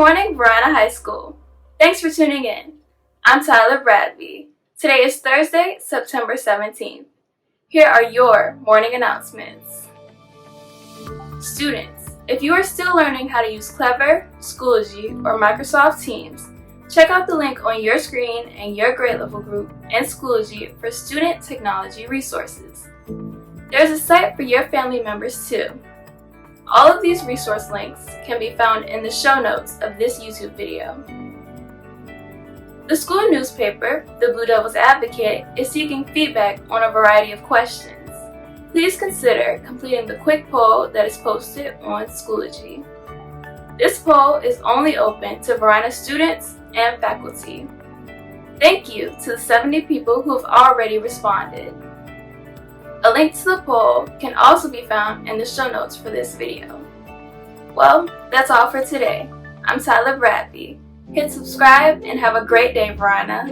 morning, Varina High School. Thanks for tuning in. I'm Tyler Bradby. Today is Thursday, September 17th. Here are your morning announcements. Students, if you are still learning how to use Clever, Schoology, or Microsoft Teams, check out the link on your screen and your grade level group in Schoology for student technology resources. There's a site for your family members too. All of these resource links can be found in the show notes of this YouTube video. The school newspaper, the Blue Devils Advocate, is seeking feedback on a variety of questions. Please consider completing the quick poll that is posted on Schoology. This poll is only open to Varina students and faculty. Thank you to the 70 people who have already responded. A link to the poll can also be found in the show notes for this video. Well, that's all for today. I'm Tyler Bradby. Hit subscribe and have a great day, Varina.